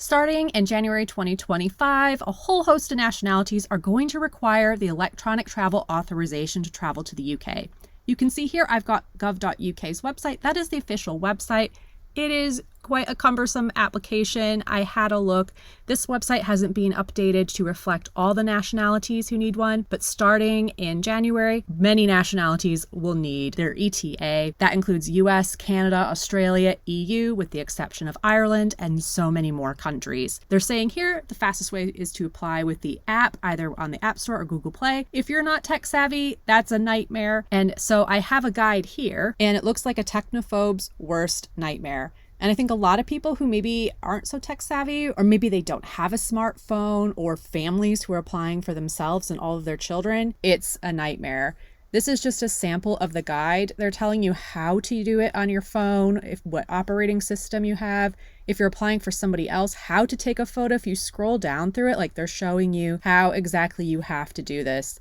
Starting in January 2025, a whole host of nationalities are going to require the electronic travel authorization to travel to the UK. You can see here I've got gov.uk's website. That is the official website. It is quite a cumbersome application. I had a look. This website hasn't been updated to reflect all the nationalities who need one, but starting in January, many nationalities will need their ETA. That includes US, Canada, Australia, EU, with the exception of Ireland, and so many more countries. They're saying here the fastest way is to apply with the app, either on the App Store or Google Play. If you're not tech savvy, that's a nightmare. And so I have a guide here, and it looks like a technophobe's worst nightmare. And I think a lot of people who maybe aren't so tech savvy, or maybe they don't have a smartphone, or families who are applying for themselves and all of their children, it's a nightmare. This is just a sample of the guide. They're telling you how to do it on your phone, what operating system you have. If you're applying for somebody else, how to take a photo. If you scroll down through it, like they're showing you how exactly you have to do this.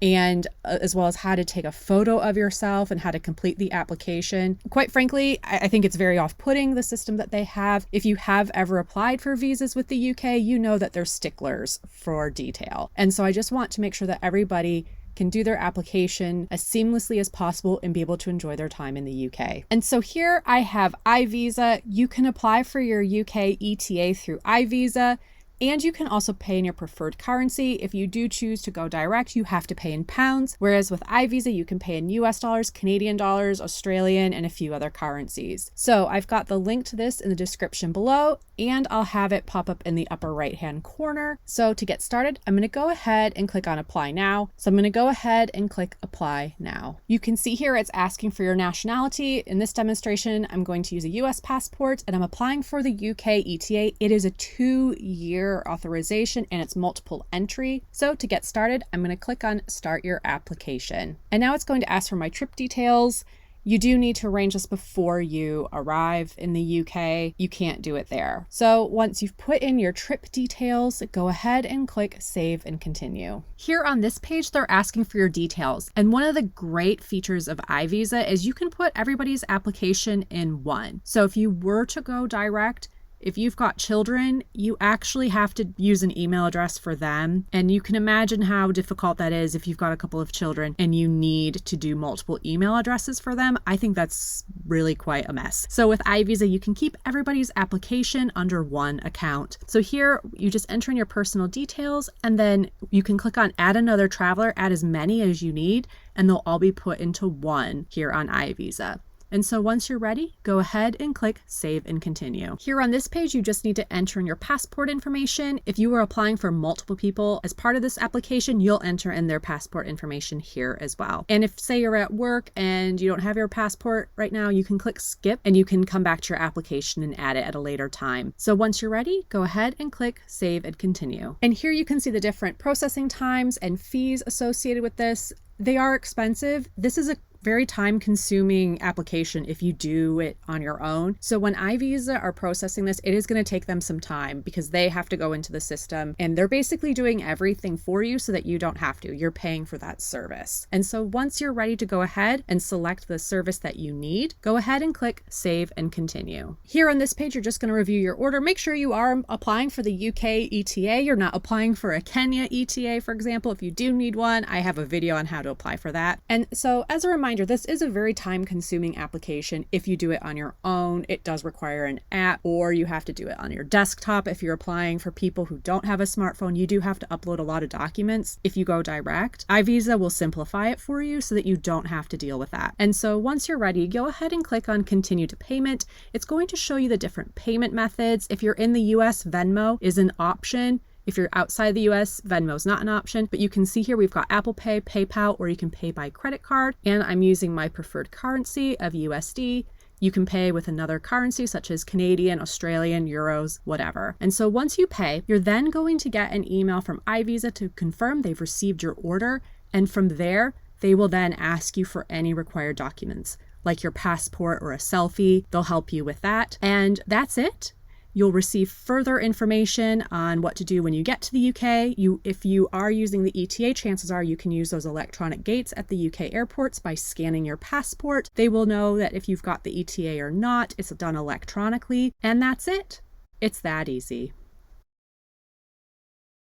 And as well as how to take a photo of yourself and how to complete the application. Quite frankly, I think it's very off-putting, the system that they have. If you have ever applied for visas with the UK, you know that they're sticklers for detail. And so I just want to make sure that everybody can do their application as seamlessly as possible and be able to enjoy their time in the UK. And so here I have iVisa. You can apply for your UK ETA through iVisa. And you can also pay in your preferred currency. If you do choose to go direct, you have to pay in pounds, whereas with iVisa, you can pay in US dollars, Canadian dollars, Australian, and a few other currencies. So I've got the link to this in the description below, and I'll have it pop up in the upper right-hand corner. So to get started, I'm going to go ahead and click on Apply Now. So I'm going to go ahead and click Apply Now. You can see here it's asking for your nationality. In this demonstration, I'm going to use a US passport, and I'm applying for the UK ETA. It is a 2-year authorization and it's multiple entry. So to get started, I'm going to click on Start Your Application. And now it's going to ask for my trip details. You do need to arrange this before you arrive in the UK. You can't do it there. So once you've put in your trip details, go ahead and click Save and Continue. Here on this page, they're asking for your details. And one of the great features of iVisa is you can put everybody's application in one. So if you were to go direct, if you've got children, you actually have to use an email address for them. And you can imagine how difficult that is if you've got a couple of children and you need to do multiple email addresses for them. I think that's really quite a mess. So with iVisa, you can keep everybody's application under one account. So here you just enter in your personal details, and then you can click on Add Another Traveler, add as many as you need, and they'll all be put into one here on iVisa. And so once you're ready, go ahead and click Save and Continue. Here on this page, you just need to enter in your passport information. If you are applying for multiple people as part of this application, you'll enter in their passport information here as well. And if, say, you're at work and you don't have your passport right now, you can click Skip and you can come back to your application and add it at a later time. So once you're ready, go ahead and click Save and Continue. And here you can see the different processing times and fees associated with this. They are expensive. This is a very time-consuming application if you do it on your own. So when iVisa are processing this, it is going to take them some time because they have to go into the system and they're basically doing everything for you so that you don't have to. You're paying for that service. And so once you're ready to go ahead and select the service that you need, go ahead and click Save and Continue. Here on this page, you're just going to review your order. Make sure you are applying for the UK ETA. You're not applying for a Kenya ETA, for example. If you do need one, I have a video on how to apply for that. And so as a reminder, this is a very time-consuming application. If you do it on your own, it does require an app, or you have to do it on your desktop. If you're applying for people who don't have a smartphone, you do have to upload a lot of documents. If you go direct, iVisa will simplify it for you so that you don't have to deal with that. And so once you're ready, go ahead and click on Continue to Payment. It's going to show you the different payment methods. If you're in the US, Venmo is an option. If you're outside the US, Venmo is not an option, but you can see here we've got Apple Pay, PayPal, or you can pay by credit card. And I'm using my preferred currency of USD. You can pay with another currency such as Canadian, Australian, Euros, whatever. And so once you pay, you're then going to get an email from iVisa to confirm they've received your order. And from there, they will then ask you for any required documents, like your passport or a selfie. They'll help you with that. And that's it. You'll receive further information on what to do when you get to the UK. If you are using the ETA, chances are you can use those electronic gates at the UK airports by scanning your passport. They will know that if you've got the ETA or not. It's done electronically, and that's it. It's that easy.